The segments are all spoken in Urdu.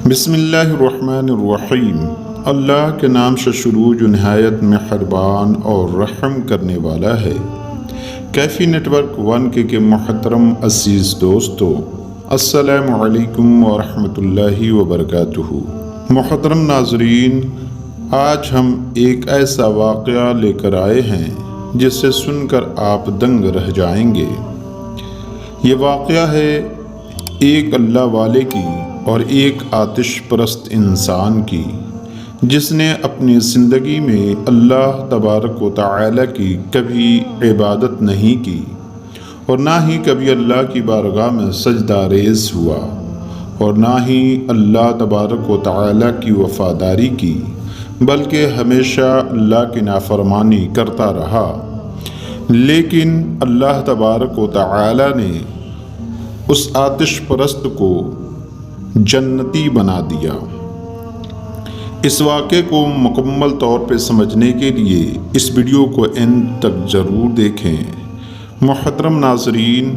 بسم اللہ الرحمن الرحیم۔ اللہ کے نام سے شروع جو نہایت مہربان اور رحم کرنے والا ہے۔ کیفی نیٹ ورک 1 کے محترم عزیز دوستو، السلام علیکم ورحمۃ اللہ وبرکاتہ۔ محترم ناظرین، آج ہم ایک ایسا واقعہ لے کر آئے ہیں جسے سن کر آپ دنگ رہ جائیں گے۔ یہ واقعہ ہے ایک اللہ والے کی اور ایک آتش پرست انسان کی، جس نے اپنی زندگی میں اللہ تبارک و تعالی کی کبھی عبادت نہیں کی اور نہ ہی کبھی اللہ کی بارگاہ میں سجدہ ریز ہوا اور نہ ہی اللہ تبارک و تعالی کی وفاداری کی، بلکہ ہمیشہ اللہ کی نافرمانی کرتا رہا۔ لیکن اللہ تبارک و تعالی نے اس آتش پرست کو جنتی بنا دیا۔ اس واقعے کو مکمل طور پہ سمجھنے کے لیے اس ویڈیو کو اینڈ تک ضرور دیکھیں۔ محترم ناظرین،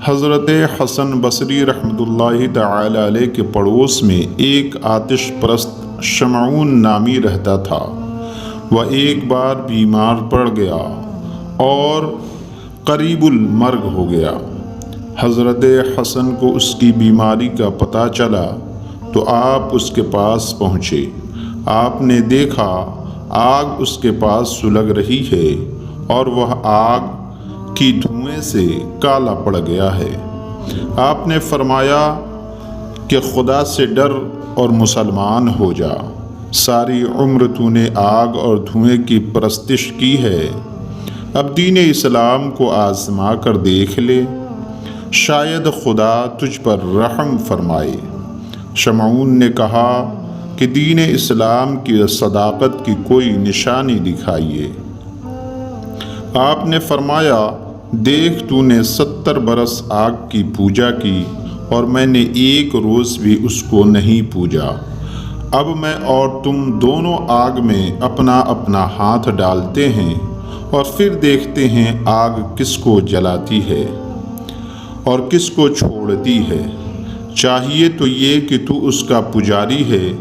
حضرت حسن بصری رحمۃ اللہ تعالی علیہ کے پڑوس میں ایک آتش پرست شمعون نامی رہتا تھا۔ وہ ایک بار بیمار پڑ گیا اور قریب المرگ ہو گیا۔ حضرت حسن کو اس کی بیماری کا پتہ چلا تو آپ اس کے پاس پہنچے۔ آپ نے دیکھا آگ اس کے پاس سلگ رہی ہے اور وہ آگ کی دھوئیں سے کالا پڑ گیا ہے۔ آپ نے فرمایا کہ خدا سے ڈر اور مسلمان ہو جا۔ ساری عمر تو نے آگ اور دھوئیں کی پرستش کی ہے، اب دین اسلام کو آزما کر دیکھ لے، شاید خدا تجھ پر رحم فرمائے۔ شمعون نے کہا کہ دین اسلام کی صداقت کی کوئی نشانی دکھائیے۔ آپ نے فرمایا، دیکھ تو نے 70 برس آگ کی پوجا کی اور میں نے ایک روز بھی اس کو نہیں پوجا۔ اب میں اور تم دونوں آگ میں اپنا اپنا ہاتھ ڈالتے ہیں اور پھر دیکھتے ہیں آگ کس کو جلاتی ہے اور کس کو چھوڑتی ہے۔ چاہیے تو یہ کہ تو اس کا پجاری ہے،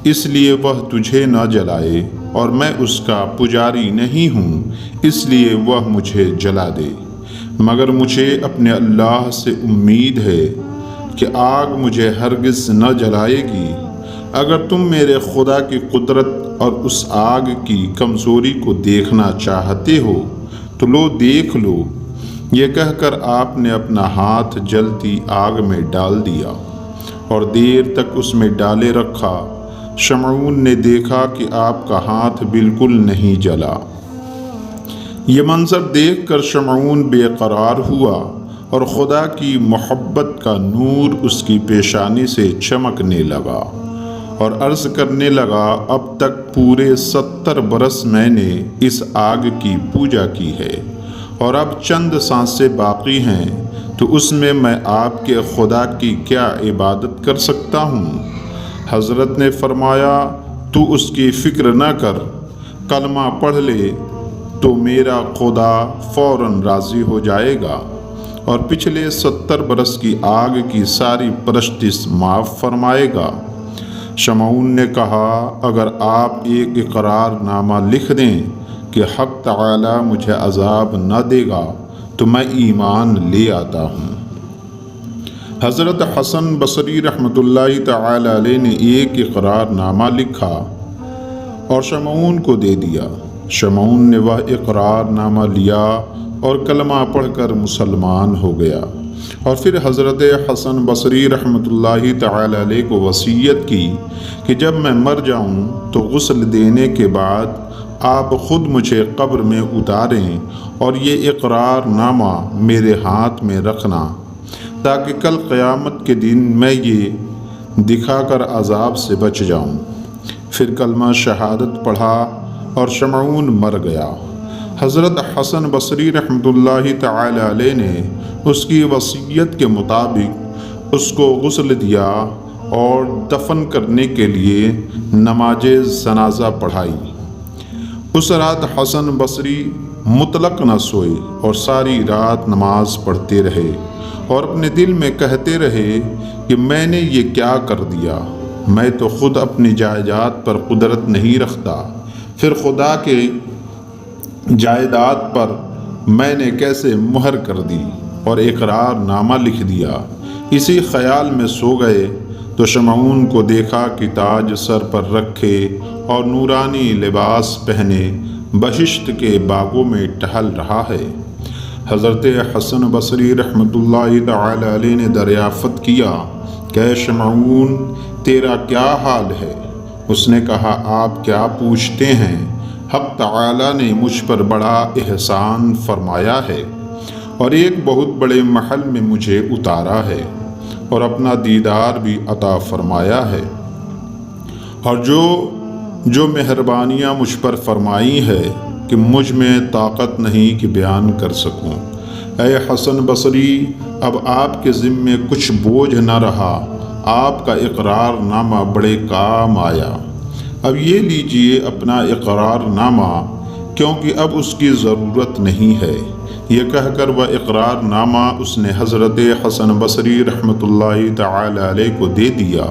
اس لیے وہ تجھے نہ جلائے، اور میں اس کا پجاری نہیں ہوں، اس لیے وہ مجھے جلا دے۔ مگر مجھے اپنے اللہ سے امید ہے کہ آگ مجھے ہرگز نہ جلائے گی۔ اگر تم میرے خدا کی قدرت اور اس آگ کی کمزوری کو دیکھنا چاہتے ہو تو لو دیکھ لو۔ یہ کہہ کر آپ نے اپنا ہاتھ جلتی آگ میں ڈال دیا اور دیر تک اس میں ڈالے رکھا۔ شمعون نے دیکھا کہ آپ کا ہاتھ بالکل نہیں جلا۔ یہ منظر دیکھ کر شمعون بے قرار ہوا اور خدا کی محبت کا نور اس کی پیشانی سے چمکنے لگا اور عرض کرنے لگا، اب تک پورے 70 برس میں نے اس آگ کی پوجا کی ہے اور اب چند سانسیں باقی ہیں، تو اس میں آپ کے خدا کی کیا عبادت کر سکتا ہوں؟ حضرت نے فرمایا، تو اس کی فکر نہ کر، کلمہ پڑھ لے تو میرا خدا فوراً راضی ہو جائے گا اور پچھلے 70 برس کی آگ کی ساری پرستش معاف فرمائے گا۔ شمعون نے کہا، اگر آپ ایک اقرار نامہ لکھ دیں کہ حق تعالی مجھے عذاب نہ دے گا تو میں ایمان لے آتا ہوں۔ حضرت حسن بصری رحمۃ اللہ تعالی علیہ نے ایک اقرار نامہ لکھا اور شمعون کو دے دیا۔ شمعون نے وہ اقرار نامہ لیا اور کلمہ پڑھ کر مسلمان ہو گیا، اور پھر حضرت حسن بصری رحمۃ اللہ تعالی علیہ کو وصیت کی کہ جب میں مر جاؤں تو غسل دینے کے بعد آپ خود مجھے قبر میں اتاریں اور یہ اقرار نامہ میرے ہاتھ میں رکھنا، تاکہ کل قیامت کے دن میں یہ دکھا کر عذاب سے بچ جاؤں۔ پھر کلمہ شہادت پڑھا اور شمعون مر گیا۔ حضرت حسن بصری رحمۃ اللہ تعالی علیہ نے اس کی وصیت کے مطابق اس کو غسل دیا اور دفن کرنے کے لیے نماز جنازہ پڑھائی۔ اس رات حسن بصری مطلق نہ سوئے اور ساری رات نماز پڑھتے رہے اور اپنے دل میں کہتے رہے کہ میں نے یہ کیا کر دیا، میں تو خود اپنی جائیداد پر قدرت نہیں رکھتا، پھر خدا کے جائیداد پر میں نے کیسے مہر کر دی اور اقرار نامہ لکھ دیا۔ اسی خیال میں سو گئے تو شمعون کو دیکھا کہ تاج سر پر رکھے اور نورانی لباس پہنے بہشت کے باغوں میں ٹہل رہا ہے۔ حضرت حسن بصری رحمۃ اللہ تعالی علیہ نے دریافت کیا کہ اے شمعون تیرا کیا حال ہے؟ اس نے کہا آپ کیا پوچھتے ہیں؟ حق تعالی نے مجھ پر بڑا احسان فرمایا ہے اور ایک بہت بڑے محل میں مجھے اتارا ہے اور اپنا دیدار بھی عطا فرمایا ہے، اور جو مہربانیاں مجھ پر فرمائی ہے کہ مجھ میں طاقت نہیں کہ بیان کر سکوں۔ اے حسن بصری اب آپ کے ذمے کچھ بوجھ نہ رہا، آپ کا اقرار نامہ بڑے کام آیا۔ اب یہ لیجئے اپنا اقرار نامہ، کیونکہ اب اس کی ضرورت نہیں ہے۔ یہ کہہ کر وہ اقرار نامہ اس نے حضرت حسن بصری رحمۃ اللہ تعالی علیہ کو دے دیا۔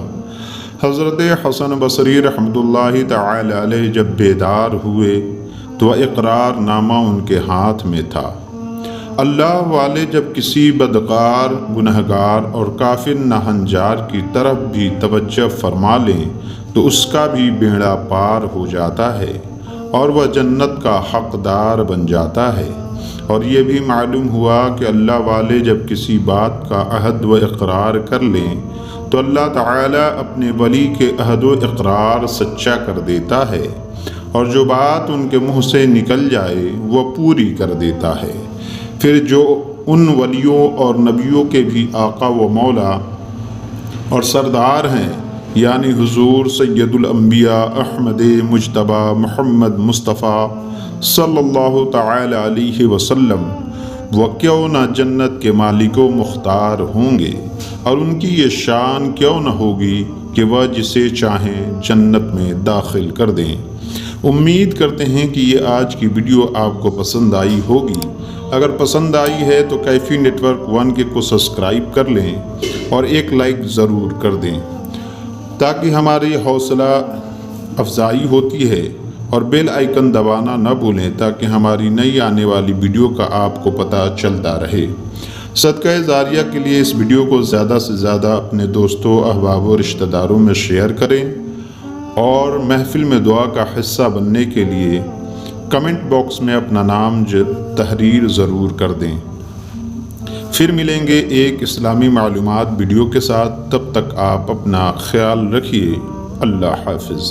حضرت حسن بصری رحمۃ اللہ تعالی علیہ جب بیدار ہوئے تو وہ اقرار نامہ ان کے ہاتھ میں تھا۔ اللہ والے جب کسی بدکار، گنہگار اور کافر ناہنجار کی طرف بھی توجہ فرما لیں تو اس کا بھی بیڑا پار ہو جاتا ہے اور وہ جنت کا حقدار بن جاتا ہے۔ اور یہ بھی معلوم ہوا کہ اللہ والے جب کسی بات کا عہد و اقرار کر لیں تو اللہ تعالیٰ اپنے ولی کے عہد و اقرار سچا کر دیتا ہے، اور جو بات ان کے منہ سے نکل جائے وہ پوری کر دیتا ہے۔ پھر جو ان ولیوں اور نبیوں کے بھی آقا و مولا اور سردار ہیں، یعنی حضور سید الانبیاء احمد مجتبیٰ محمد مصطفیٰ صلی اللہ تعالی علیہ وسلم، وہ کیوں نہ جنت کے مالک و مختار ہوں گے، اور ان کی یہ شان کیوں نہ ہوگی کہ وہ جسے چاہیں جنت میں داخل کر دیں۔ امید کرتے ہیں کہ یہ آج کی ویڈیو آپ کو پسند آئی ہوگی۔ اگر پسند آئی ہے تو کیفی نیٹ ورک 1 کو سبسکرائب کر لیں اور ایک لائک ضرور کر دیں تاکہ ہماری حوصلہ افزائی ہوتی ہے، اور بیل آئیکن دبانا نہ بھولیں تاکہ ہماری نئی آنے والی ویڈیو کا آپ کو پتہ چلتا رہے۔ صدقہ جاریہ کے لیے اس ویڈیو کو زیادہ سے زیادہ اپنے دوستوں، احباب و رشتہ داروں میں شیئر کریں، اور محفل میں دعا کا حصہ بننے کے لیے کمنٹ باکس میں اپنا نام تحریر ضرور کر دیں۔ پھر ملیں گے ایک اسلامی معلومات ویڈیو کے ساتھ، تب تک آپ اپنا خیال رکھیے۔ اللہ حافظ۔